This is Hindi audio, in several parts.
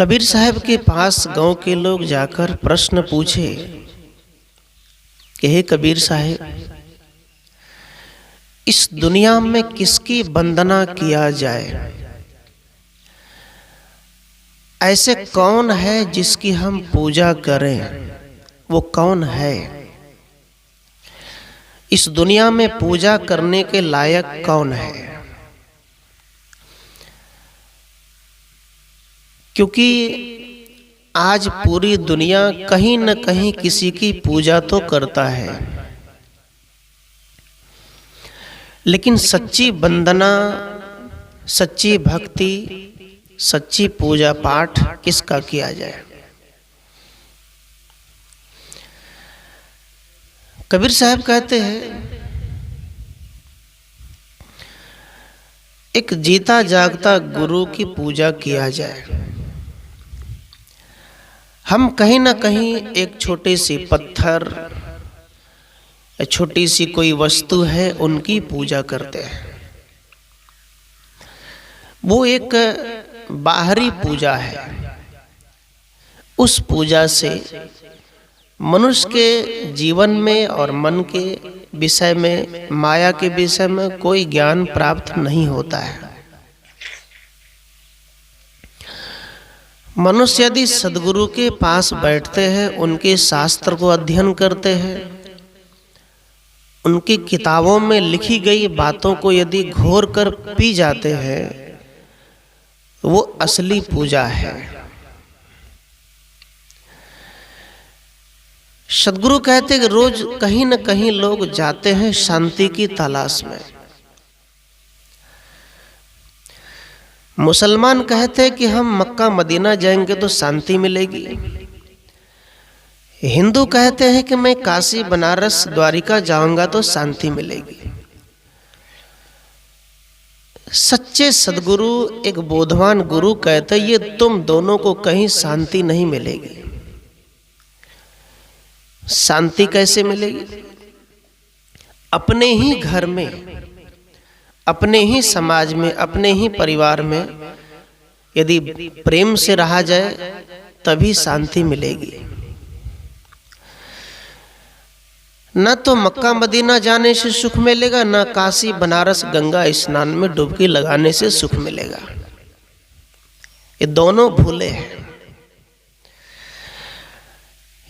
कबीर साहब के पास गांव के लोग जाकर प्रश्न पूछे कि हे कबीर साहब, इस दुनिया में किसकी वंदना किया जाए? ऐसे कौन है जिसकी हम पूजा करें? वो कौन है? इस दुनिया में पूजा करने के लायक कौन है? क्योंकि आज पूरी दुनिया कहीं न कहीं किसी की पूजा तो करता है, लेकिन सच्ची वंदना, सच्ची भक्ति, सच्ची पूजा पाठ किसका किया जाए? कबीर साहब कहते हैं, एक जीता जागता गुरु की पूजा किया जाए। हम कहीं ना कहीं एक छोटे सी पत्थर, छोटी सी कोई वस्तु है, उनकी पूजा करते हैं। वो एक बाहरी पूजा है। उस पूजा से मनुष्य के जीवन में और मन के विषय में, माया के विषय में कोई ज्ञान प्राप्त नहीं होता है। मनुष्य यदि सद्गुरु के पास बैठते हैं, उनके शास्त्र को अध्ययन करते हैं, उनकी किताबों में लिखी गई बातों को यदि घोर कर पी जाते हैं, वो असली पूजा है। सद्गुरु कहते कि रोज कहीं न कहीं लोग जाते हैं शांति की तलाश में। मुसलमान कहते हैं कि हम मक्का मदीना जाएंगे तो शांति मिलेगी। हिंदू कहते हैं कि मैं काशी बनारस द्वारिका जाऊंगा तो शांति मिलेगी। सच्चे सद्गुरु, एक बोधवान गुरु कहते हैं, ये तुम दोनों को कहीं शांति नहीं मिलेगी। शांति कैसे मिलेगी? अपने ही घर में, अपने ही समाज में, अपने ही परिवार में यदि प्रेम से रहा जाए तभी शांति मिलेगी। न तो मक्का मदीना जाने से सुख मिलेगा, न काशी बनारस गंगा स्नान में डुबकी लगाने से सुख मिलेगा। ये दोनों भूले हैं।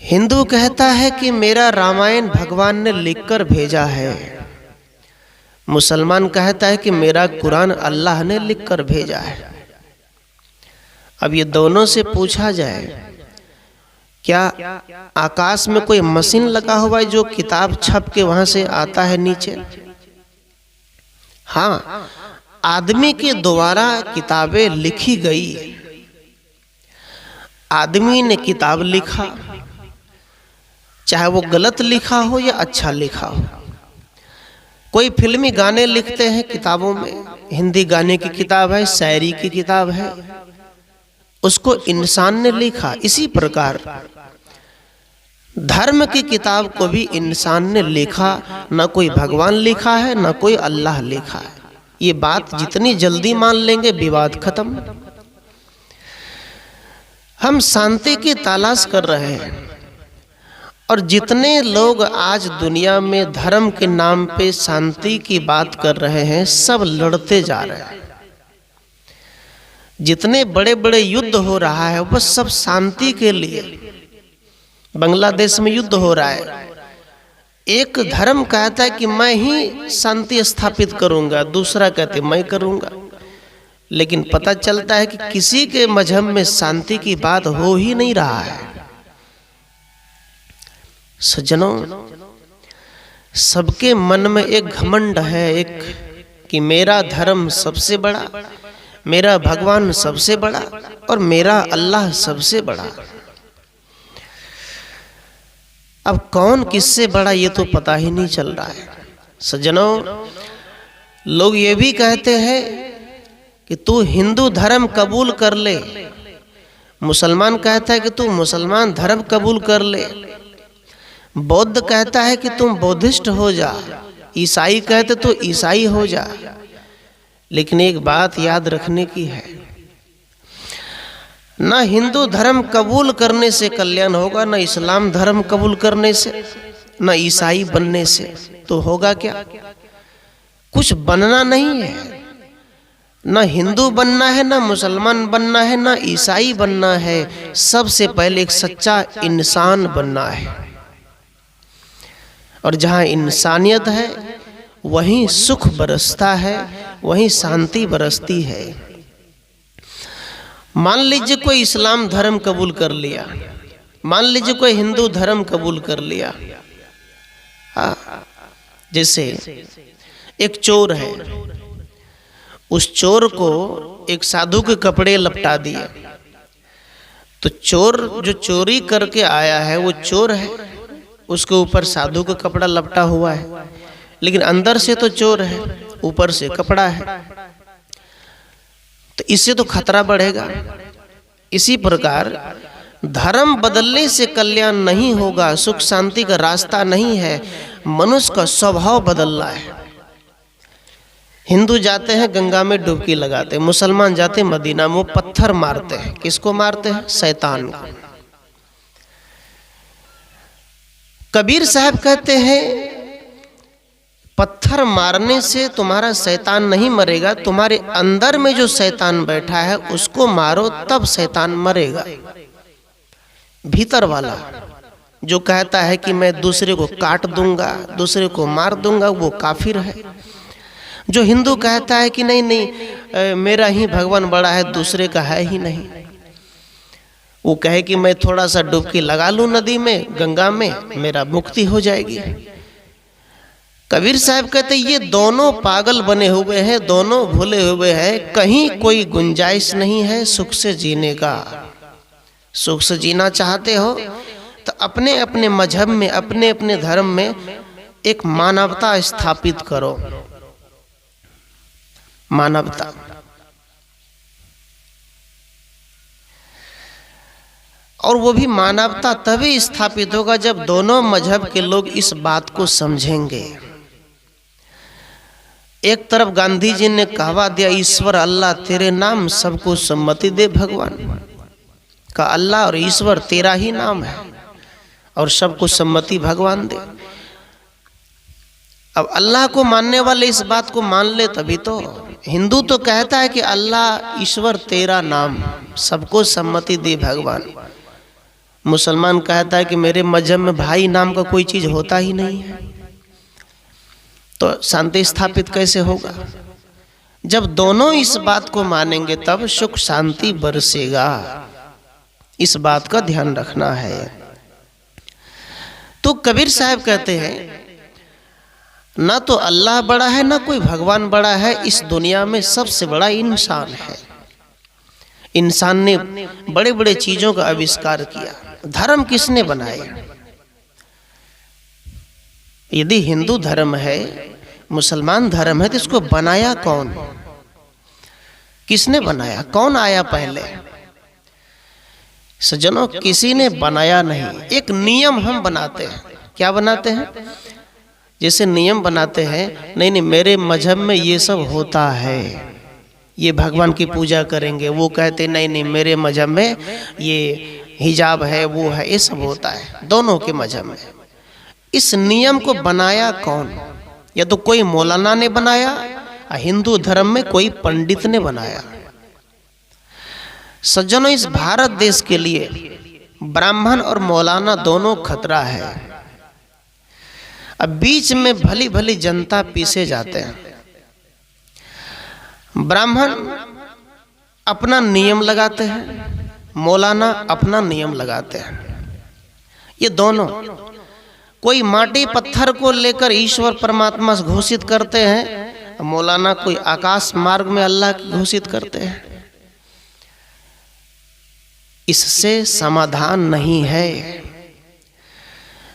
हिंदू कहता है कि मेरा रामायण भगवान ने लिखकर भेजा है। मुसलमान कहता है कि मेरा कुरान अल्लाह ने लिखकर भेजा है। अब ये दोनों से पूछा जाए, क्या आकाश में कोई मशीन लगा हुआ है जो किताब छप के वहां से आता है नीचे? हाँ, आदमी के द्वारा किताबें लिखी गई। आदमी ने किताब लिखा, चाहे वो गलत लिखा हो या अच्छा लिखा हो। कोई फिल्मी गाने लिखते हैं किताबों में, हिंदी गाने की किताब है, शायरी की किताब है, उसको इंसान ने लिखा। इसी प्रकार धर्म की किताब को भी इंसान ने लिखा। ना कोई भगवान लिखा है, ना कोई अल्लाह लिखा है। ये बात जितनी जल्दी मान लेंगे, विवाद खत्म। हम शांति की तलाश कर रहे हैं, और जितने लोग आज दुनिया में धर्म के नाम पे शांति की बात कर रहे हैं, सब लड़ते जा रहे हैं। जितने बड़े बड़े युद्ध हो रहा है, बस सब शांति के लिए। बांग्लादेश में युद्ध हो रहा है। एक धर्म कहता है कि मैं ही शांति स्थापित करूंगा, दूसरा कहते मैं करूंगा। लेकिन पता चलता है कि किसी के मजहब में शांति की बात हो ही नहीं रहा है। सज्जनों, सबके मन में एक घमंड है, एक कि मेरा धर्म सबसे बड़ा, मेरा भगवान सबसे बड़ा और मेरा अल्लाह सबसे बड़ा। अब कौन किससे बड़ा ये तो पता ही नहीं चल रहा है। सज्जनों, लोग ये भी कहते हैं कि तू हिंदू धर्म कबूल कर ले। मुसलमान कहता है कि तू मुसलमान धर्म कबूल कर ले। बौद्ध कहता है कि तुम बौद्धिस्ट हो जा। ईसाई कहते तो ईसाई हो जा। लेकिन एक बात याद रखने की है, ना हिंदू धर्म कबूल करने से कल्याण होगा, ना इस्लाम धर्म कबूल करने से, ना ईसाई बनने से। तो होगा क्या? कुछ बनना नहीं है। ना हिंदू बनना है, ना मुसलमान बनना है, ना ईसाई बनना है। सबसे पहले एक सच्चा इंसान बनना है। और जहाँ इंसानियत है वहीं सुख बरसता है, वहीं शांति बरसती है। मान लीजिए कोई इस्लाम धर्म कबूल कर लिया, मान लीजिए कोई हिंदू धर्म कबूल कर लिया। जैसे एक चोर है, उस चोर को एक साधु के कपड़े लपटा दिए, तो चोर जो चोरी करके आया है वो चोर है, उसके ऊपर साधु का कपड़ा लपटा हुआ है, लेकिन अंदर से तो चोर है, ऊपर से कपड़ा है, तो इससे तो खतरा बढ़ेगा। इसी प्रकार धर्म बदलने से कल्याण नहीं होगा, सुख शांति का रास्ता नहीं है। मनुष्य का स्वभाव बदलना है। हिंदू जाते हैं गंगा में डुबकी लगाते हैं, मुसलमान जाते हैं मदीना में, पत्थर मारते हैं। किसको मारते हैं? शैतान को। कबीर साहब कहते हैं पत्थर मारने से तुम्हारा शैतान नहीं मरेगा, तुम्हारे अंदर में जो शैतान बैठा है उसको मारो, तब शैतान मरेगा। भीतर वाला जो कहता है कि मैं दूसरे को काट दूंगा, दूसरे को मार दूंगा, वो काफिर है। जो हिंदू कहता है कि नहीं नहीं मेरा ही भगवान बड़ा है, दूसरे का है ही नहीं, वो कहे कि मैं थोड़ा सा डुबकी लगा लूं नदी में, गंगा में, मेरा मुक्ति हो जाएगी। कबीर साहब कहते ये दोनों पागल बने हुए हैं, दोनों भूले हुए हैं, कहीं कोई गुंजाइश नहीं है सुख से जीने का। सुख से जीना चाहते हो तो अपने अपने मजहब में, अपने अपने धर्म में एक मानवता स्थापित करो। मानवता, और वो भी मानवता तभी स्थापित होगा जब दोनों मजहब के लोग इस बात को समझेंगे। एक तरफ गांधी जी ने कहवा दिया, ईश्वर अल्लाह तेरे नाम सबको सम्मति दे भगवान का। अल्लाह और ईश्वर तेरा ही नाम है और सबको सम्मति भगवान दे। अब अल्लाह को मानने वाले इस बात को मान ले तभी तो। हिंदू तो कहता है कि अल्लाह ईश्वर तेरा नाम, सबको सम्मति दे भगवान। मुसलमान कहता है कि मेरे मजहब में भाई नाम का कोई चीज होता ही नहीं है। तो शांति स्थापित कैसे होगा? जब दोनों इस बात को मानेंगे तब सुख शांति बरसेगा। इस बात का ध्यान रखना है। तो कबीर साहब कहते हैं ना तो अल्लाह बड़ा है, ना कोई भगवान बड़ा है, इस दुनिया में सबसे बड़ा इंसान है। इंसान ने बड़े बड़े चीजों का आविष्कार किया। धर्म किसने बनाया? यदि हिंदू धर्म है, मुसलमान धर्म है, तो इसको बनाया कौन? किसने बनाया? कौन आया पहले? सज्जनों, किसी ने बनाया नहीं। एक नियम हम बनाते हैं। क्या बनाते हैं? जैसे नियम बनाते हैं, नहीं नहीं मेरे मजहब में ये सब होता है, ये भगवान की पूजा करेंगे। वो कहते नहीं नहीं मेरे मजहब में ये हिजाब है, वो है, ये सब होता है दोनों के मजहब में। इस नियम को बनाया कौन? या तो कोई मौलाना ने बनाया, या हिंदू धर्म में कोई पंडित ने बनाया। सज्जनों, इस भारत देश के लिए ब्राह्मण और मौलाना दोनों खतरा है। अब बीच में भली भली जनता पीसे जाते हैं। ब्राह्मण अपना नियम लगाते हैं, मौलाना अपना नियम लगाते हैं। ये दोनों, कोई माटी पत्थर को लेकर ईश्वर परमात्मा से घोषित करते हैं, मौलाना कोई आकाश मार्ग में अल्लाह की घोषित करते हैं। इससे समाधान नहीं है।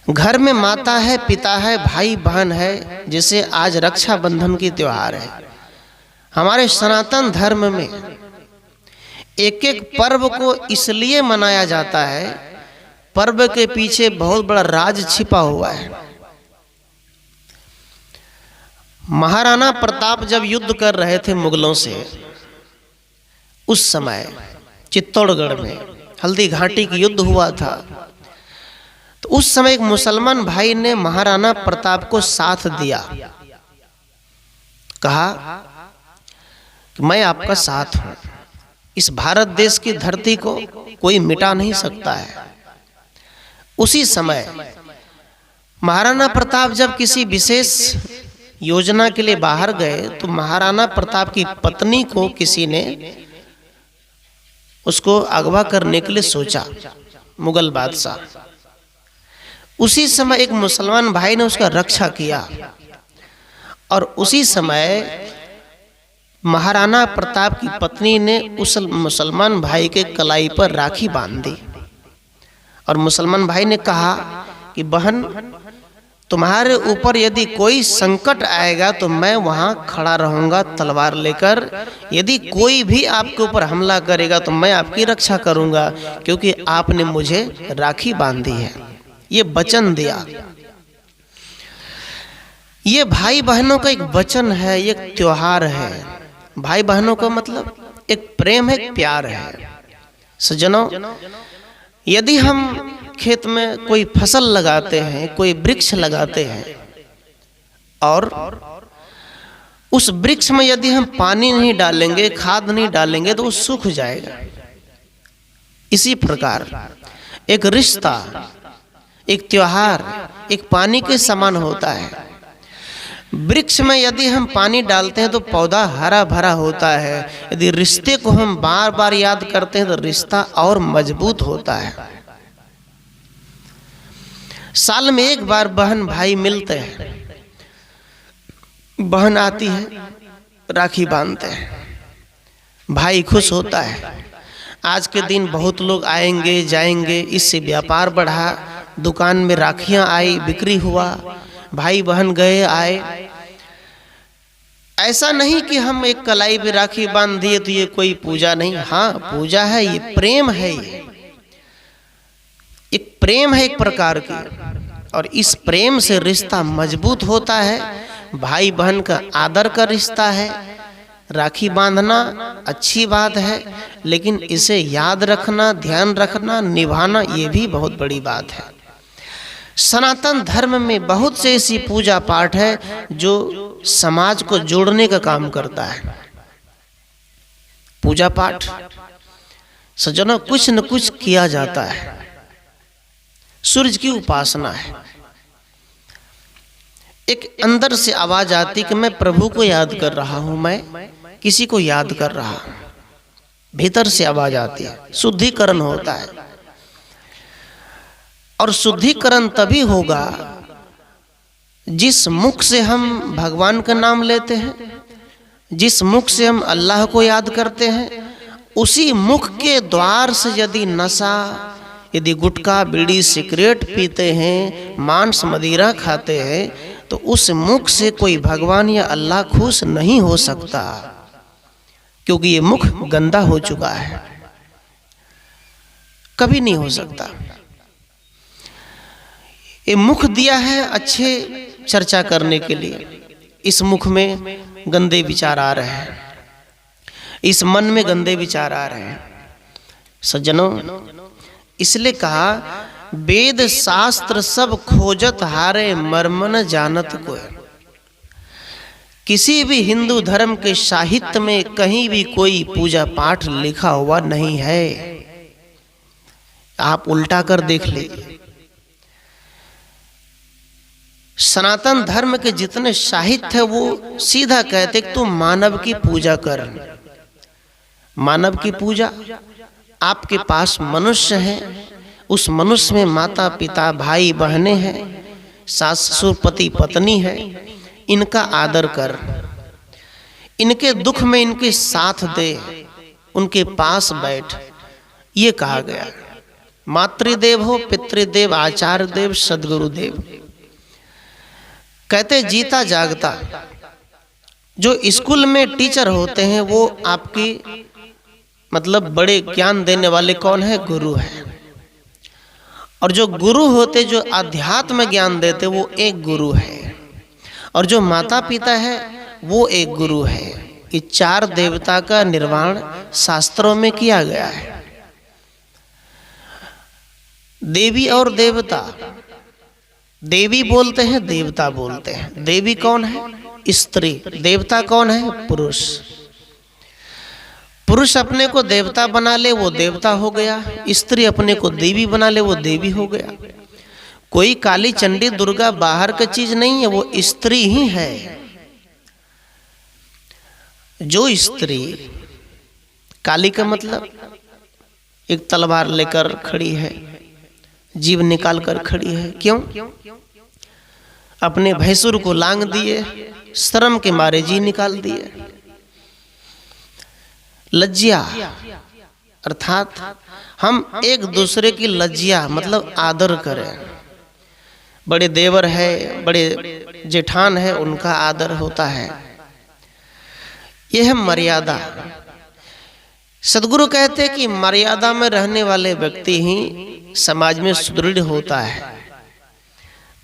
घर में माता है, पिता है, भाई बहन है। जैसे आज रक्षाबंधन की त्योहार है, हमारे सनातन धर्म में एक एक पर्व को इसलिए मनाया जाता है, पर्व के पीछे बहुत बड़ा राज छिपा हुआ है। महाराणा प्रताप जब युद्ध कर रहे थे मुगलों से, उस समय चित्तौड़गढ़ में हल्दी घाटी की युद्ध हुआ था। तो उस समय एक मुसलमान भाई ने महाराणा प्रताप को साथ दिया, कहा कि मैं आपका साथ हूं, इस भारत देश की धरती को कोई मिटा नहीं सकता है। उसी समय महाराणा प्रताप जब किसी विशेष योजना के लिए बाहर गए तो महाराणा प्रताप की पत्नी को किसी ने उसको अगवा करने के लिए सोचा, मुगल बादशाह। उसी समय एक मुसलमान भाई ने उसका रक्षा किया और उसी समय महाराणा प्रताप की पत्नी ने उस मुसलमान भाई के कलाई पर राखी बांध दी और मुसलमान भाई ने कहा कि बहन, तुम्हारे ऊपर यदि कोई संकट आएगा तो मैं वहां खड़ा रहूंगा तलवार लेकर, यदि कोई भी आपके ऊपर हमला करेगा तो मैं आपकी रक्षा करूंगा, क्योंकि आपने मुझे राखी बांधी है। ये वचन दिया। ये भाई बहनों का एक वचन है, एक त्योहार है। भाई बहनों का मतलब एक प्रेम है, एक प्यार है। सज्जनों, यदि हम खेत में कोई फसल लगाते हैं, कोई वृक्ष लगाते हैं और उस वृक्ष में यदि हम पानी नहीं डालेंगे, खाद नहीं डालेंगे तो वो सूख जाएगा। इसी प्रकार एक रिश्ता, एक त्योहार एक पानी के समान होता है। वृक्ष में यदि हम पानी डालते हैं तो पौधा हरा भरा होता है। यदि रिश्ते को हम बार बार याद करते हैं तो रिश्ता और मजबूत होता है। साल में एक बार बहन भाई मिलते हैं, बहन आती है, राखी बांधते हैं, भाई खुश होता है। आज के दिन बहुत लोग आएंगे जाएंगे, इससे व्यापार बढ़ा, दुकान में राखियां आई, बिक्री हुआ, भाई बहन गए आए। ऐसा नहीं कि हम एक कलाई पे राखी बांध दिए तो ये कोई पूजा नहीं। हाँ, पूजा है, ये प्रेम है, ये एक प्रेम है एक प्रकार की, और इस प्रेम से रिश्ता मजबूत होता है। भाई बहन का आदर का रिश्ता है। राखी बांधना अच्छी बात है, लेकिन इसे याद रखना, ध्यान रखना, निभाना, ये भी बहुत बड़ी बात है। सनातन धर्म में बहुत से ऐसी पूजा पाठ है जो समाज को जोड़ने का काम करता है। पूजा पाठ सज्जनों कुछ न कुछ किया जाता है। सूरज की उपासना है। एक अंदर से आवाज आती कि मैं प्रभु को याद कर रहा हूं, मैं किसी को याद कर रहा हूं। भीतर से आवाज आती है, शुद्धिकरण होता है। और शुद्धिकरण तभी होगा जिस मुख से हम भगवान का नाम लेते हैं, जिस मुख से हम अल्लाह को याद करते हैं, उसी मुख के द्वार से यदि नशा, यदि गुटखा बीड़ी सिगरेट पीते हैं, मांस मदिरा खाते हैं, तो उस मुख से कोई भगवान या अल्लाह खुश नहीं हो सकता, क्योंकि ये मुख गंदा हो चुका है। कभी नहीं हो सकता। ये मुख दिया है अच्छे चर्चा करने के लिए। इस मुख में गंदे विचार आ रहे हैं, इस मन में गंदे विचार आ रहे हैं। सज्जनों, इसलिए कहा वेद शास्त्र सब खोजत हारे, मर्म न जानत कोय। किसी भी हिंदू धर्म के साहित्य में कहीं भी कोई पूजा पाठ लिखा हुआ नहीं है। आप उल्टा कर देख लीजिए। सनातन धर्म के जितने साहित्य है वो सीधा कहते कि तू मानव की पूजा कर। मानव की पूजा, आपके पास मनुष्य है, उस मनुष्य में माता पिता भाई बहनें हैं, सास ससुर पति पत्नी है, इनका आदर कर, इनके दुख में इनके साथ दे, उनके पास बैठ, ये कहा गया। मातृदेव हो, पितृदेव, आचार्य देव, सदगुरुदेव। कहते जीता जागता। जो स्कूल में टीचर होते हैं वो आपकी मतलब बड़े ज्ञान देने वाले कौन है? गुरु है। और जो गुरु होते, जो अध्यात्म ज्ञान देते, वो एक गुरु है। और जो माता पिता है वो एक गुरु है। ये चार देवता का निर्वाण शास्त्रों में किया गया है। देवी और देवता, देवी बोलते हैं, देवता बोलते हैं। देवी कौन है? स्त्री। देवता कौन है? पुरुष। पुरुष अपने को देवता बना ले वो देवता हो गया, स्त्री अपने को देवी बना ले वो देवी हो गया। कोई काली चंडी दुर्गा बाहर की चीज नहीं है, वो स्त्री ही है। जो स्त्री, काली का मतलब एक तलवार लेकर खड़ी है, जीव निकाल कर खड़ी है। क्यों? अपने भैंसुर को लांग दिए, शर्म के मारे जी निकाल दिए। लज्जा अर्थात हम एक दूसरे की लज्जा मतलब आदर करें। बड़े देवर है, बड़े जेठान है, उनका आदर होता है। यह है मर्यादा। सद्गुरु कहते हैं कि मर्यादा में रहने वाले व्यक्ति ही समाज में सुदृढ़ होता है।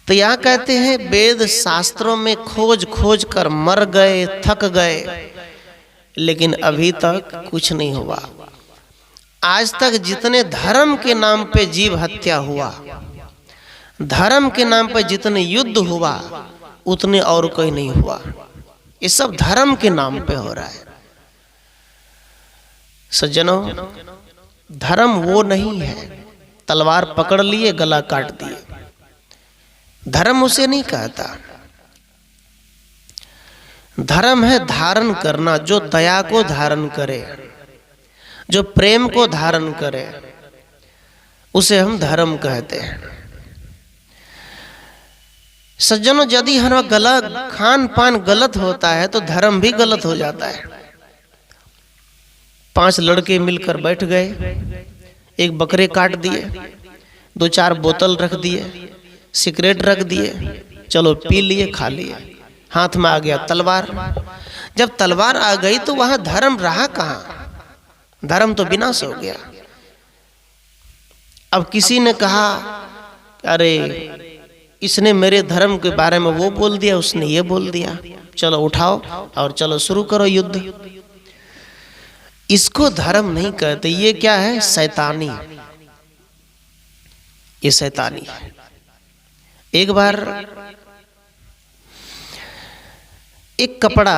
तो यहाँ कहते हैं वेद शास्त्रों में खोज खोज कर मर गए, थक गए, लेकिन अभी तक कुछ नहीं हुआ। आज तक जितने धर्म के नाम पे जीव हत्या हुआ, धर्म के नाम पे जितने युद्ध हुआ, उतने और कोई नहीं हुआ। ये सब धर्म के नाम पे हो रहा है। सज्जनों, धर्म वो नहीं है तलवार पकड़ लिए गला काट दिए। धर्म उसे नहीं कहता। धर्म है धारण करना, जो दया को धारण करे, जो प्रेम को धारण करे, उसे हम धर्म कहते हैं। सज्जनों, यदि हमारा गला खान पान गलत होता है तो धर्म भी गलत हो जाता है। 5 लड़के मिलकर बैठ गए, एक बकरे काट दिए, 2-4 बोतल रख दिए, सिगरेट रख दिए, चलो पी लिए, खा लिए। हाथ में आ गया तलवार। जब तलवार आ गई तो वहां धर्म रहा कहां? धर्म तो विनाश हो गया। अब किसी ने कहा, अरे इसने मेरे धर्म के बारे में वो बोल दिया, उसने ये बोल दिया, चलो उठाओ और चलो शुरू करो युद्ध। इसको धर्म नहीं कहते। ये क्या है? शैतानी। ये शैतानी है। एक बार एक कपड़ा,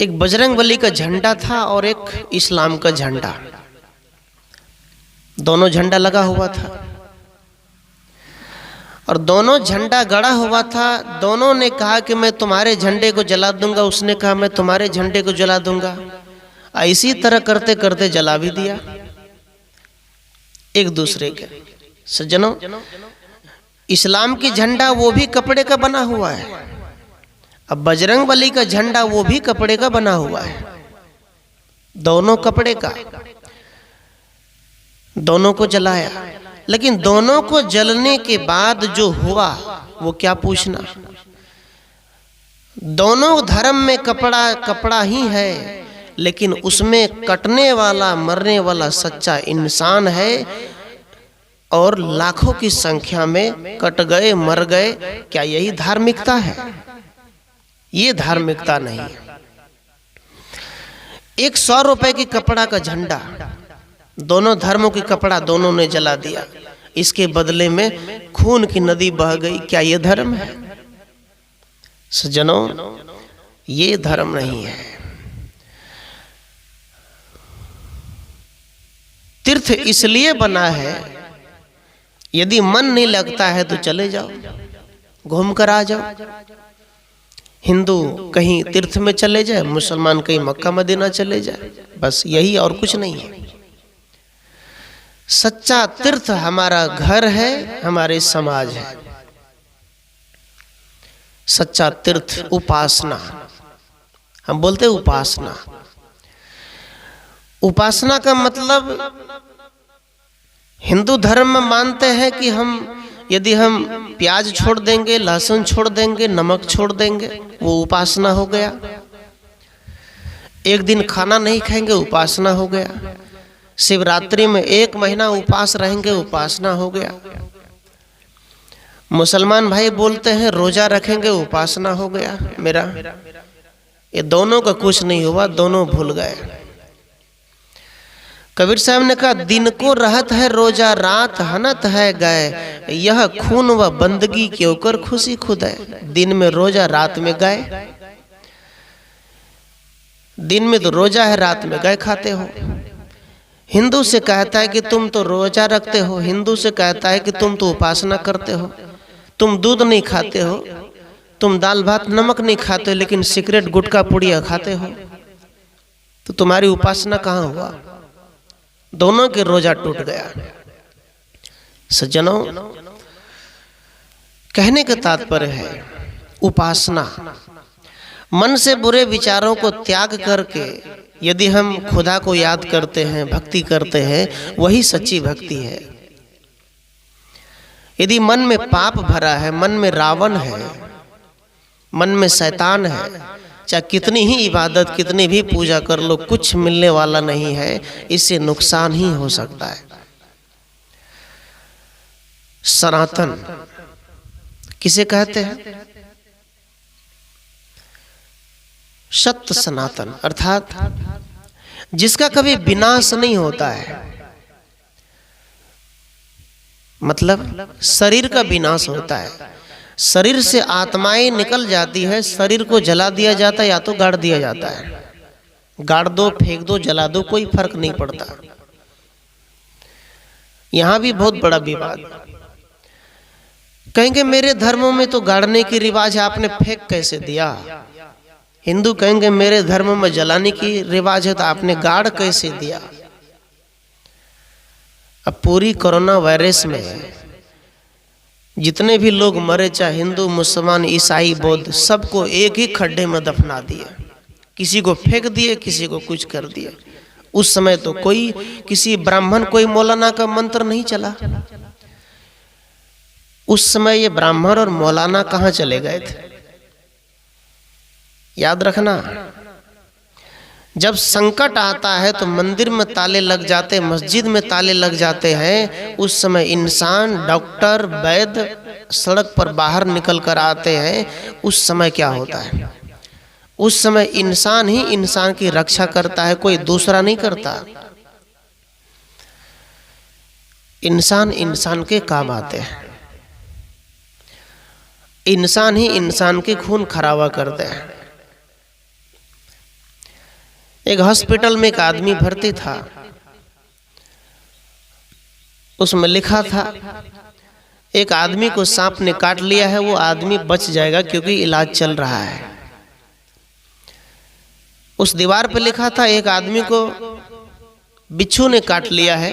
एक बजरंगबली का झंडा था और एक इस्लाम का झंडा, दोनों झंडा लगा हुआ था और दोनों झंडा गड़ा हुआ था। दोनों ने कहा कि मैं तुम्हारे झंडे को जला दूंगा, उसने कहा मैं तुम्हारे झंडे को जला दूंगा। इसी तरह करते करते जला भी दिया एक दूसरे के। सज्जनों, इस्लाम की झंडा वो भी कपड़े का बना हुआ है, अब बजरंगबली का झंडा वो भी कपड़े का बना हुआ है, दोनों कपड़े का। दोनों को जलाया, लेकिन दोनों को जलने के बाद जो हुआ वो क्या पूछना। दोनों धर्म में कपड़ा कपड़ा ही है, लेकिन उसमें कटने वाला, मरने वाला सच्चा इंसान है और लाखों की संख्या में कट गए, मर गए। क्या यही धार्मिकता है? ये धार्मिकता नहीं है। एक 100 रुपए की कपड़ा का झंडा, दोनों धर्मों की कपड़ा दोनों ने जला दिया, इसके बदले में खून की नदी बह गई। क्या ये धर्म है? सज्जनों, ये धर्म नहीं है। तीर्थ इसलिए बना है, यदि मन नहीं लगता है तो चले जाओ, घूम कर आ जाओ। हिंदू कहीं तीर्थ में चले जाए, मुसलमान कहीं मक्का मदीना चले जाए, बस यही, और कुछ नहीं है। सच्चा तीर्थ हमारा घर है, हमारे समाज है। सच्चा तीर्थ उपासना, हम बोलते उपासना। उपासना का मतलब हिंदू धर्म में मानते हैं कि यदि हम प्याज छोड़ देंगे, लहसुन छोड़ देंगे, नमक छोड़ देंगे, वो उपासना हो गया। एक दिन खाना नहीं खाएंगे, उपासना हो गया। शिवरात्रि में 1 महीना उपास रहेंगे, उपासना हो गया। मुसलमान भाई बोलते हैं रोजा रखेंगे, उपासना हो गया मेरा। ये दोनों का कुछ नहीं हुआ, दोनों भूल गए। कबीर साहब ने कहा, दिन को रहत है रोजा, रात हनत है गए, यह खून व बंदगी के ऊपर खुशी खुद है। दिन में रोजा, रात में गए। दिन में तो रोजा है, रात में गए खाते हो। हिंदू से कहता है कि तुम तो रोजा रखते हो, हिंदू से कहता है कि तुम तो उपासना करते हो, तुम दूध नहीं खाते हो, तुम दाल भात नमक नहीं खाते, लेकिन सिगरेट गुटखा पुड़िया खाते हो, तो तुम्हारी उपासना कहाँ हुआ? दोनों के रोजा टूट गया। सज्जनों, कहने का तात्पर्य है उपासना। मन से बुरे विचारों को त्याग करके यदि हम खुदा को याद करते हैं, भक्ति करते हैं, वही सच्ची भक्ति है। यदि मन में पाप भरा है, मन में रावण है, मन में शैतान है, चाहे कितनी ही इबादत, कितनी भी पूजा कर लो, कुछ मिलने वाला नहीं है, इससे नुकसान ही हो सकता है। सनातन किसे कहते हैं? सत्य सनातन, अर्थात जिसका कभी विनाश नहीं होता है। मतलब शरीर का विनाश होता है, शरीर से आत्माएं निकल जाती है, शरीर को जला दिया जाता है या तो गाड़ दिया जाता है। गाड़ दो, फेंक दो, जला दो, कोई फर्क नहीं पड़ता। यहां भी बहुत बड़ा विवाद। कहेंगे मेरे धर्मों में तो गाड़ने की रिवाज है, आपने फेंक कैसे दिया? हिंदू कहेंगे मेरे धर्म में जलाने की रिवाज है, तो आपने गाड़ कैसे दिया? अब पूरी कोरोना वायरस में जितने भी लोग मरे, चाहे हिंदू, मुसलमान, ईसाई, बौद्ध, सबको एक ही खड्डे में दफना दिए। किसी को फेंक दिए, किसी को कुछ कर दिए। उस समय तो कोई, किसी ब्राह्मण, कोई मौलाना का मंत्र नहीं चला। उस समय ये ब्राह्मण और मौलाना कहाँ चले गए थे? याद रखना, जब संकट आता है तो मंदिर में ताले लग जाते, मस्जिद में ताले लग जाते हैं। उस समय इंसान, डॉक्टर, वैद्य सड़क पर बाहर निकल कर आते हैं। उस समय क्या होता है? उस समय इंसान ही इंसान की रक्षा करता है, कोई दूसरा नहीं करता। इंसान इंसान के काम आते हैं, इंसान ही इंसान के खून खराबा करते हैं। एक हॉस्पिटल में एक आदमी भर्ती था, उसमें लिखा था एक आदमी को सांप ने काट लिया है, वो आदमी बच जाएगा क्योंकि इलाज चल रहा है। उस दीवार पे लिखा था एक आदमी को बिच्छू ने काट लिया है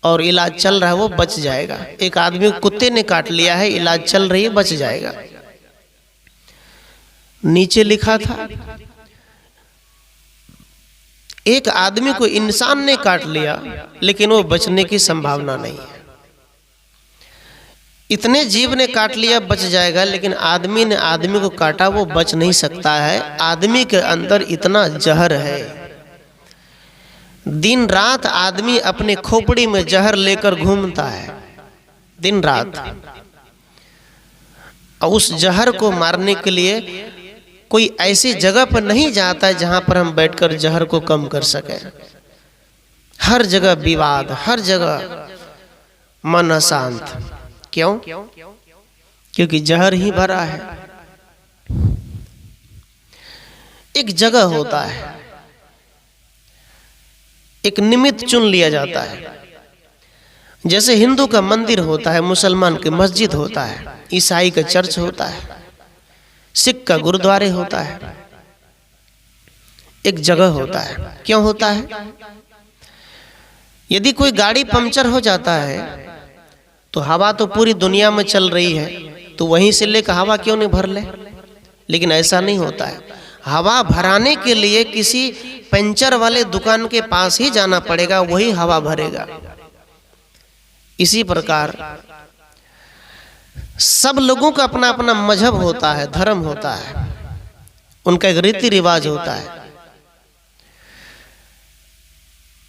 और इलाज चल रहा है, वो बच जाएगा। एक आदमी को कुत्ते ने काट लिया है, इलाज चल रही है, बच जाएगा। नीचे लिखा था एक आदमी को इंसान ने काट लिया लेकिन वो बचने की संभावना नहीं है। इतने जीव ने काट लिया, बच जाएगा, लेकिन आदमी ने आदमी को काटा, वो बच नहीं सकता है। आदमी के अंदर इतना जहर है, दिन रात आदमी अपने खोपड़ी में जहर लेकर घूमता है, दिन रात। और उस जहर को मारने के लिए कोई ऐसी जगह पर नहीं जाता है जहां पर हम बैठकर जहर को कम कर सकें। हर जगह विवाद, हर जगह मन अशांत। क्यों? क्योंकि जहर ही भरा है। एक जगह होता है, एक निमित्त चुन लिया जाता है। जैसे हिंदू का मंदिर होता है, मुसलमान की मस्जिद होता है, ईसाई का चर्च होता है, सिख का गुरुद्वारे होता है। एक जगह होता है। क्यों होता है? यदि कोई गाड़ी पंक्चर हो जाता है तो हवा तो पूरी दुनिया में चल रही है, तो वहीं से लेकर हवा क्यों नहीं भर ले? लेकिन ऐसा नहीं होता है। हवा भराने के लिए किसी पंचर वाले दुकान के पास ही जाना पड़ेगा, वही हवा भरेगा। इसी प्रकार सब लोगों का अपना अपना मजहब होता है, धर्म होता है, उनका एक रीति रिवाज होता है।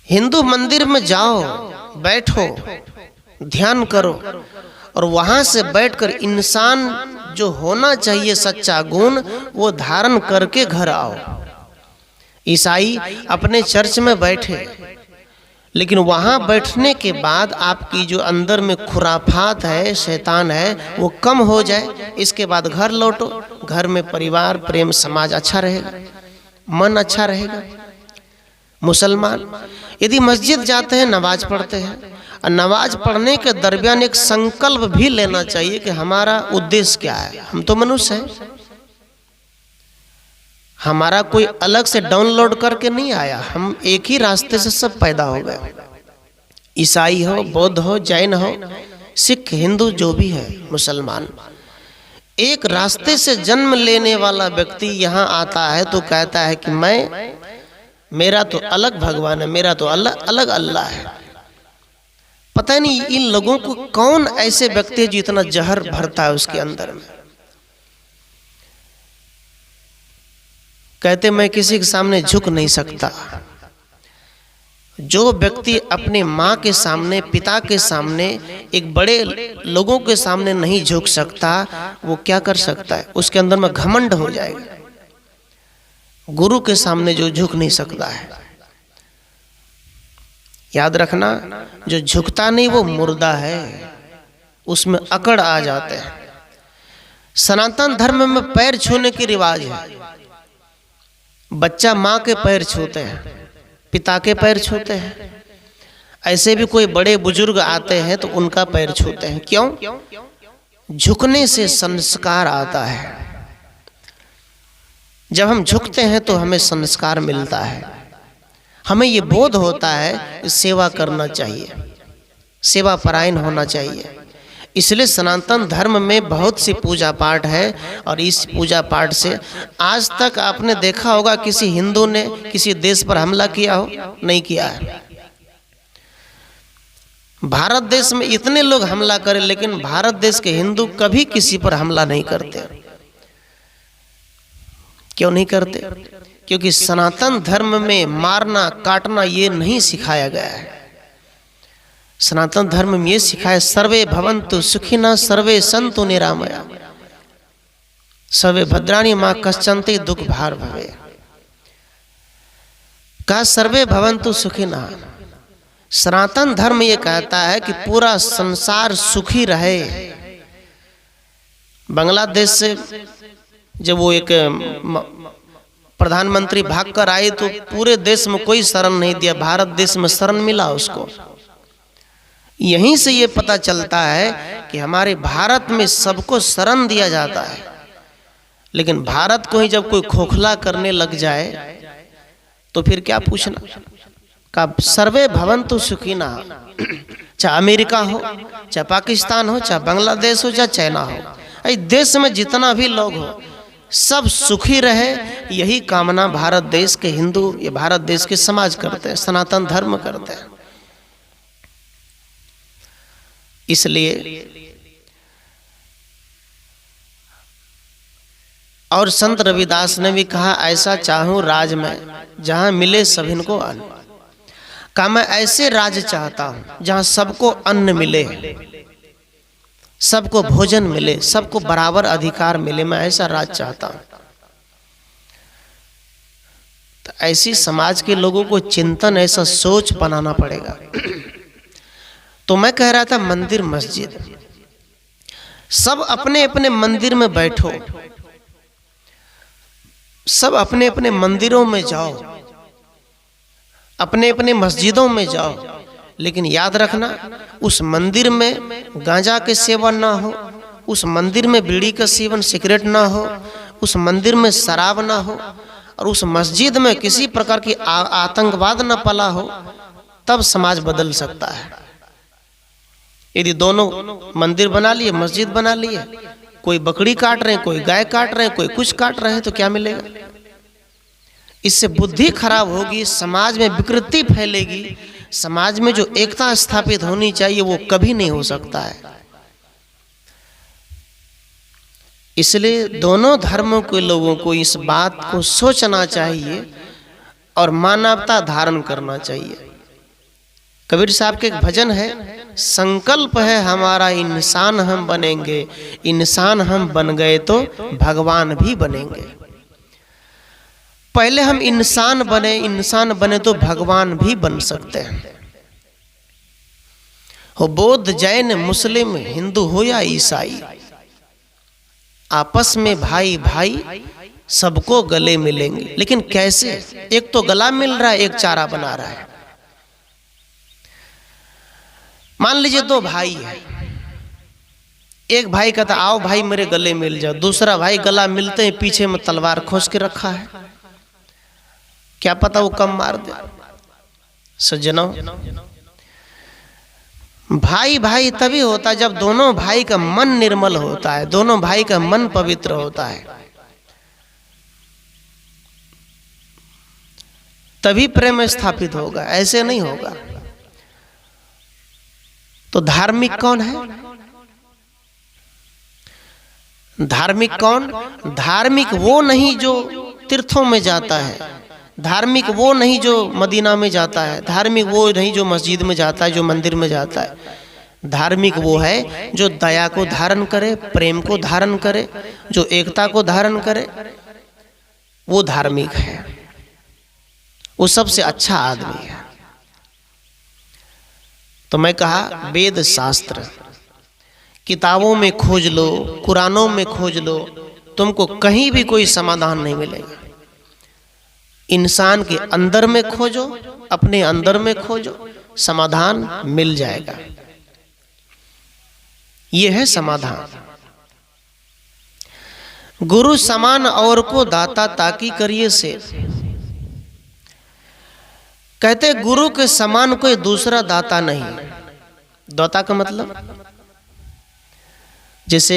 हिंदू मंदिर में जाओ, बैठो, ध्यान करो, और वहां से बैठकर इंसान जो होना चाहिए सच्चा गुण, वो धारण करके घर आओ। ईसाई अपने चर्च में बैठे, लेकिन वहाँ बैठने के बाद आपकी जो अंदर में खुराफात है, शैतान है, वो कम हो जाए, इसके बाद घर लौटो। घर में परिवार, प्रेम, समाज अच्छा रहेगा, मन अच्छा रहेगा। मुसलमान यदि मस्जिद जाते हैं, नमाज पढ़ते हैं, और नमाज पढ़ने के दरमियान एक संकल्प भी लेना चाहिए कि हमारा उद्देश्य क्या है। हम तो मनुष्य हैं, हमारा कोई अलग से डाउनलोड करके नहीं आया, हम एक ही रास्ते से सब पैदा हो गए। ईसाई हो, बौद्ध हो, जैन हो, सिख, हिंदू, जो भी है, मुसलमान, एक रास्ते से जन्म लेने वाला व्यक्ति यहाँ आता है तो कहता है कि मेरा तो अलग भगवान है, मेरा तो अलग अल्लाह है। पता नहीं इन लोगों को कौन ऐसे व्यक्ति है जो इतना जहर भरता है उसके अंदर में। कहते मैं किसी के सामने झुक नहीं सकता। जो व्यक्ति अपने माँ के सामने, पिता के सामने, एक बड़े लोगों के सामने नहीं झुक सकता, वो क्या कर सकता है? उसके अंदर में घमंड हो जाएगा। गुरु के सामने जो झुक नहीं सकता है, याद रखना, जो झुकता नहीं वो मुर्दा है, उसमें अकड़ आ जाते हैं। सनातन धर्म में पैर छूने की रिवाज है। बच्चा माँ के पैर छूते हैं, पिता के पैर छूते हैं। ऐसे भी कोई बड़े बुजुर्ग आते हैं तो उनका पैर छूते हैं। क्यों? झुकने से संस्कार आता है। जब हम झुकते हैं तो हमें संस्कार मिलता है, हमें ये बोध होता है सेवा करना चाहिए, सेवा परायण होना चाहिए। इसलिए सनातन धर्म में बहुत सी पूजा पाठ है, और इस पूजा पाठ से आज तक आपने देखा होगा किसी हिंदू ने किसी देश पर हमला किया हो? नहीं किया है। भारत देश में इतने लोग हमला करें, लेकिन भारत देश के हिंदू कभी किसी पर हमला नहीं करते। क्यों नहीं करते? क्योंकि सनातन धर्म में मारना काटना ये नहीं सिखाया गया है। सनातन धर्म में ये सिखाया, सर्वे भवन्तु सुखिनः सर्वे सन्तु निरामया सर्वे भद्राणि मा कश्चित् दुख भार भवे। कहा सर्वे भवन्तु सुखिनः। सनातन धर्म ये कहता है कि पूरा संसार सुखी रहे। बांग्लादेश से जब वो एक प्रधानमंत्री भागकर आए तो पूरे देश में कोई शरण नहीं दिया, भारत देश में शरण मिला उसको। यहीं से ये पता चलता है कि हमारे भारत में सबको शरण दिया जाता है, लेकिन भारत को ही जब कोई खोखला करने लग जाए तो फिर क्या पूछना। का सर्वे भवन्तु सुखिनः, चाहे अमेरिका हो, चाहे पाकिस्तान हो, चाहे बांग्लादेश हो, चाहे चाइना हो, इस देश में जितना भी लोग हो सब सुखी रहे, यही कामना भारत देश के हिंदू या भारत देश के समाज करते हैं, सनातन धर्म करते हैं। इसलिए और संत रविदास ने भी कहा, ऐसा चाहूं राज में जहां मिले सभिन को अन्न। कहा मैं ऐसे राज चाहता हूं जहां सबको अन्न मिले, सबको भोजन मिले, सबको बराबर अधिकार मिले। मैं ऐसा राज चाहता हूं। तो ऐसी समाज के लोगों को चिंतन, ऐसा सोच बनाना पड़ेगा। तो मैं कह रहा था मंदिर मस्जिद, सब अपने अपने मंदिर में बैठो, सब अपने अपने मंदिरों में जाओ, अपने अपने मस्जिदों में जाओ, लेकिन याद रखना उस मंदिर में गांजा के सेवन ना हो, उस मंदिर में बीड़ी का सेवन, सिगरेट ना हो, उस मंदिर में शराब ना हो, और उस मस्जिद में किसी प्रकार की आतंकवाद न पला हो, तब समाज बदल सकता है। यदि दोनों मंदिर बना लिए, मस्जिद बना लिए, कोई बकरी काट रहे हैं, कोई गाय काट रहे हैं, कोई कुछ काट रहे हैं, तो क्या मिलेगा? इससे बुद्धि खराब होगी, समाज में विकृति फैलेगी, समाज में जो एकता स्थापित होनी चाहिए वो कभी नहीं हो सकता है। इसलिए दोनों धर्मों के लोगों को इस बात को सोचना चाहिए और मानवता धारण करना चाहिए। कबीर साहब के एक भजन है, संकल्प है हमारा इंसान हम बनेंगे, इंसान हम बन गए तो भगवान भी बनेंगे। पहले हम इंसान बने तो भगवान भी बन सकते हैं। हो बौद्ध जैन मुस्लिम हिंदू हो या ईसाई, आपस में भाई भाई सबको गले मिलेंगे। लेकिन कैसे? एक तो गला मिल रहा है, एक चारा बना रहा है। मान लीजिए दो भाई है, एक भाई कहता आओ भाई मेरे गले मिल जाओ, दूसरा भाई गला मिलते ही पीछे में तलवार खोस के रखा है, क्या पता वो कम मार दे। सज्जनों, भाई भाई तभी होता है जब दोनों भाई का मन निर्मल होता है, दोनों भाई का मन पवित्र होता है, तभी प्रेम स्थापित होगा, ऐसे नहीं होगा। तो धार्मिक कौन है? धार्मिक कौन? धार्मिक वो नहीं जो तीर्थों में जाता है, धार्मिक वो नहीं जो मदीना में जाता है, धार्मिक वो नहीं जो मस्जिद में जाता है, जो मंदिर में जाता है। धार्मिक वो है जो दया को धारण करे, प्रेम को धारण करे, जो एकता को धारण करे, वो धार्मिक है, वो सबसे अच्छा आदमी है। तो मैं कहा वेद शास्त्र किताबों में खोज लो, कुरानों में खोज लो, तुमको कहीं भी कोई समाधान नहीं मिलेगा। इंसान के अंदर में खोजो, अपने अंदर में खोजो, समाधान मिल जाएगा। यह है समाधान। गुरु समान और को दाता ताकि करिए से, कहते गुरु के समान कोई दूसरा दाता नहीं। दाता का मतलब जैसे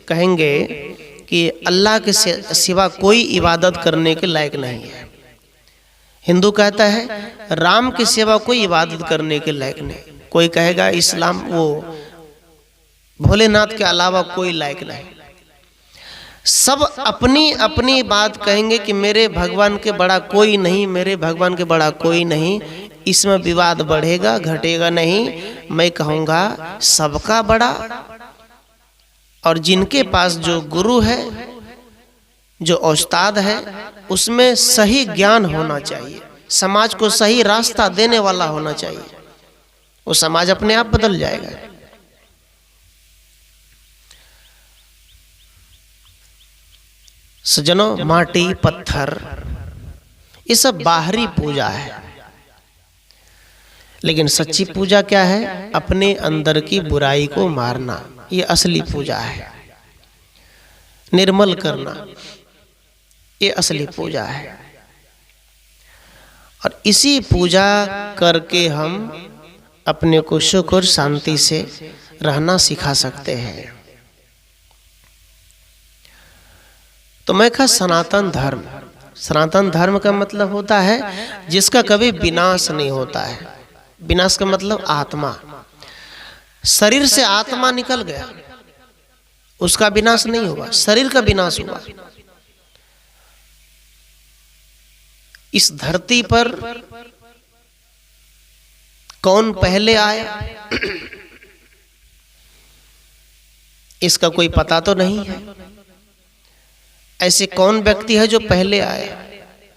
कहेंगे कि अल्लाह के सिवा कोई इबादत करने के लायक नहीं है। हिंदू कहता है राम के सिवा कोई इबादत करने के लायक नहीं। कोई कहेगा इस्लाम वो भोलेनाथ के अलावा कोई लायक नहीं। सब अपनी अपनी बात कहेंगे कि मेरे भगवान के बड़ा कोई नहीं, मेरे भगवान के बड़ा कोई नहीं। इसमें विवाद बढ़ेगा घटेगा नहीं। मैं कहूँगा सबका बड़ा, और जिनके पास जो गुरु है, जो उस्ताद है, उसमें सही ज्ञान होना चाहिए, समाज को सही रास्ता देने वाला होना चाहिए। वो समाज अपने आप बदल जाएगा। सज्जनों, माटी पत्थर ये सब बाहरी पूजा है, लेकिन सच्ची पूजा क्या है? अपने अंदर की बुराई को मारना, ये असली पूजा है। निर्मल करना, ये असली पूजा है। और इसी पूजा करके हम अपने को सुख और शांति से रहना सिखा सकते हैं। तो मैं कहा सनातन धर्म, सनातन धर्म का मतलब होता है जिसका कभी विनाश नहीं होता है। विनाश का मतलब आत्मा, शरीर से आत्मा निकल गया, उसका विनाश नहीं हुआ, शरीर का विनाश हुआ। इस धरती पर कौन पहले आया इसका कोई पता तो नहीं है। ऐसे कौन व्यक्ति है जो पहले आया?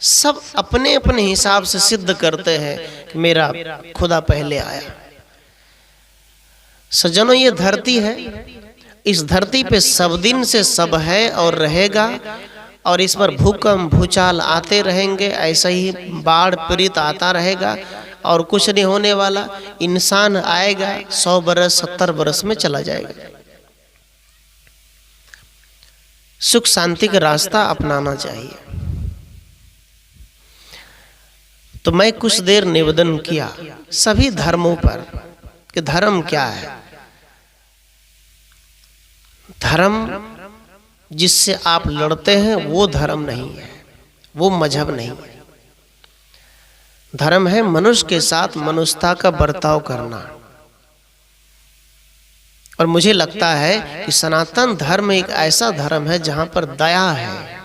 सब अपने अपने हिसाब से सिद्ध करते हैं कि मेरा खुदा पहले आया। सज्जनों, ये धरती है, इस धरती पे सब दिन से सब है और रहेगा, और इस पर भूकंप भूचाल आते रहेंगे, ऐसा ही बाढ़ पीड़ित आता रहेगा, और कुछ नहीं होने वाला। इंसान आएगा 100 बरस 70 बरस में चला जाएगा। सुख शांति का रास्ता अपनाना चाहिए। तो मैं कुछ देर निवेदन किया सभी धर्मों पर कि धर्म क्या है। धर्म जिससे आप लड़ते हैं वो धर्म नहीं है, वो मजहब नहीं है। धर्म है मनुष्य के साथ मनुष्यता का बर्ताव करना। और मुझे लगता है कि सनातन धर्म एक ऐसा धर्म है जहां पर दया है,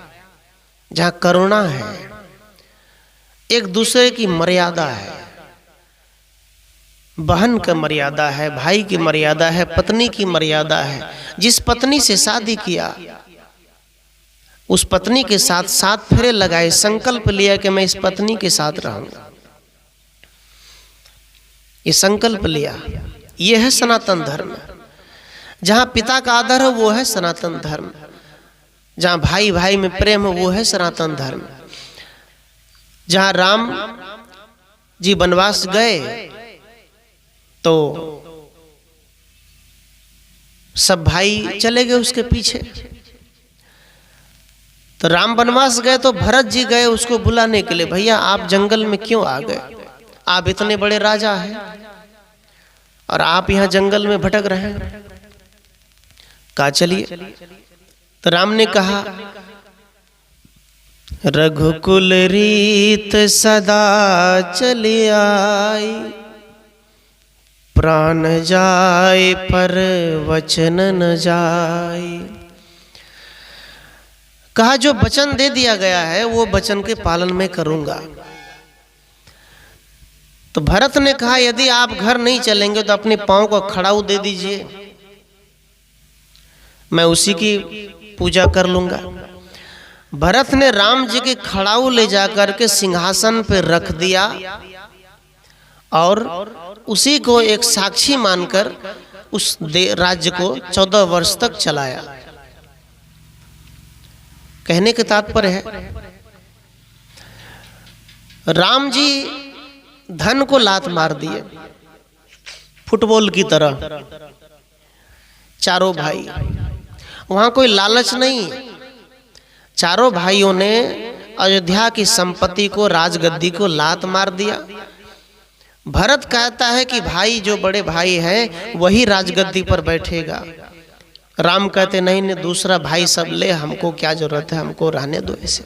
जहां करुणा है, एक दूसरे की मर्यादा है, बहन का मर्यादा है, भाई की मर्यादा है, पत्नी की मर्यादा है। जिस पत्नी से शादी किया उस पत्नी के साथ 7 फेरे लगाए, संकल्प लिया कि मैं इस पत्नी के साथ रहूंगा। ये संकल्प लिया, ये है सनातन धर्म। जहाँ पिता का आदर है वो है सनातन धर्म। जहाँ भाई भाई में प्रेम है वो है सनातन धर्म। जहाँ राम जी वनवास गए तो सब भाई चले गए उसके पीछे। तो राम वनवास गए तो भरत जी गए उसको बुलाने के लिए, भैया आप जंगल में क्यों आ गए? आप इतने बड़े राजा हैं और आप यहाँ जंगल में भटक रहे हैं। कहा चलिए। तो राम ने कहा, रघुकुल रीत सदा चली आई, प्राण जाए पर वचन न जाए। कहा जो वचन दे दिया गया है वो वचन के पालन में करूंगा। तो भरत ने कहा यदि आप घर नहीं चलेंगे तो अपने पांव को खड़ाऊ दे दीजिए, मैं उसी की पूजा कर लूंगा। भरत ने राम जी के खड़ाऊ ले जाकर के सिंहासन पर रख दिया और उसी को एक साक्षी मानकर उस राज्य को 14 वर्ष तक चलाया। कहने के तात्पर्य है राम जी धन को लात मार दिए फुटबॉल की तरह। चारों भाई, वहां कोई लालच नहीं। चारों भाइयों ने अयोध्या की संपत्ति को, राजगद्दी को लात मार दिया। भरत कहता है कि भाई जो बड़े भाई हैं वही राजगद्दी पर बैठेगा। राम कहते नहीं नहीं, दूसरा भाई सब ले, हमको क्या जरूरत है, हमको रहने दो ऐसे।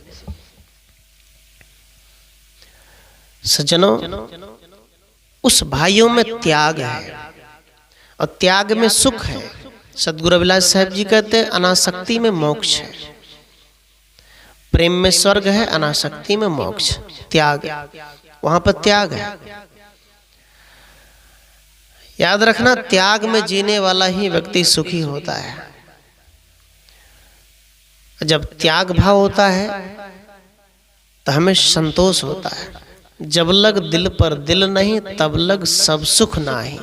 सज्जनों, उस भाइयों में त्याग है और त्याग में सुख है। सद्गुरु अभिलाष साहब जी कहते हैं अनासक्ति में मोक्ष है। प्रेम में स्वर्ग है, अनासक्ति में मोक्ष। त्याग, वहां पर त्याग है। याद रखना, त्याग में जीने वाला ही व्यक्ति सुखी होता है। जब त्याग भाव होता है तो हमें संतोष होता है। जब लग दिल पर दिल नहीं, तब लग सब सुख नाही।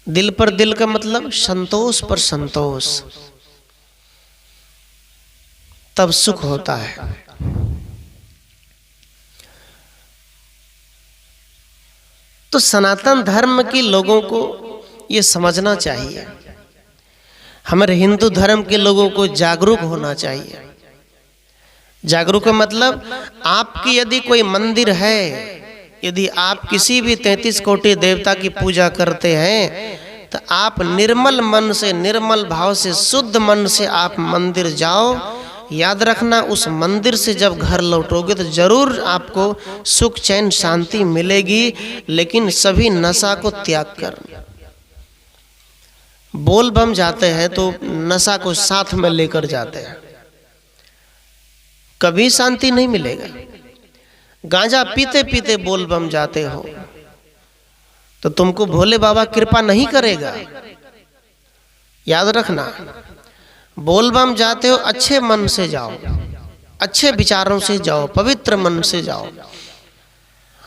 दिल पर दिल का मतलब संतोष पर संतोष, तब सुख होता है। तो सनातन धर्म के लोगों को ये समझना चाहिए। हमारे हिंदू धर्म के लोगों को जागरूक होना चाहिए। जागरूक का मतलब, आपकी यदि कोई मंदिर है, यदि आप किसी भी 33 कोटि देवता की पूजा करते हैं तो आप निर्मल मन से, निर्मल भाव से, शुद्ध मन से आप मंदिर जाओ। याद रखना, उस मंदिर से जब घर लौटोगे तो जरूर आपको सुख, चैन, शांति मिलेगी। लेकिन सभी नशा को त्याग कर। बोल बम जाते हैं तो नशा को साथ में लेकर जाते हैं, कभी शांति नहीं मिलेगा। गांजा पीते पीते बोल बम जाते हो तो तुमको भोले बाबा कृपा नहीं करेगा। याद रखना, बोल बम जाते हो अच्छे मन से जाओ, अच्छे विचारों से जाओ, पवित्र मन से जाओ।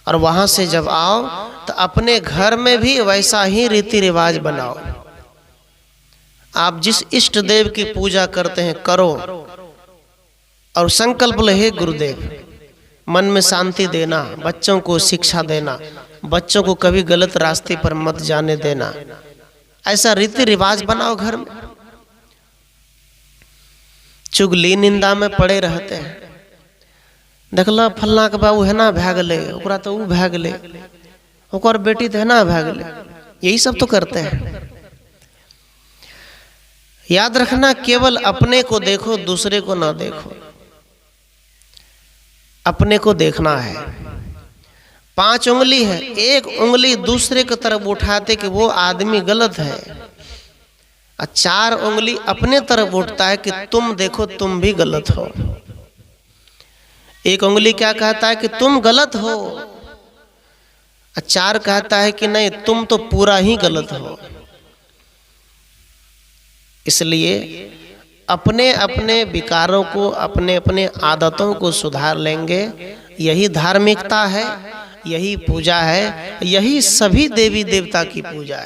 और वहां से जब आओ तो अपने घर में भी वैसा ही रीति रिवाज बनाओ। आप जिस इष्ट देव की पूजा करते हैं करो और संकल्प ले, हे गुरुदेव, मन में शांति देना, बच्चों को शिक्षा देना, बच्चों को कभी गलत रास्ते पर मत जाने देना। ऐसा रीति रिवाज बनाओ घर में। चुगली निंदा में पड़े रहते हैं। देखला फलना के बाबू है ना भै गले, ओकरा तो ऊ भै गले, ओकर बेटी तो है ना भै गले, यही सब तो करते हैं। याद रखना, केवल अपने को देखो, दूसरे को ना देखो। अपने को देखना है। 5 उंगली है, एक उंगली दूसरे की तरफ उठाते कि वो आदमी गलत है, और 4 उंगली अपने तरफ उठता है कि तुम देखो तुम भी गलत हो। एक उंगली क्या कहता है कि तुम गलत हो, और 4 कहता है कि नहीं तुम तो पूरा ही गलत हो। इसलिए अपने अपने विकारों को, अपने अपने आदतों को सुधार लेंगे, यही धार्मिकता है, यही पूजा है, यही सभी देवी देवता की पूजा है।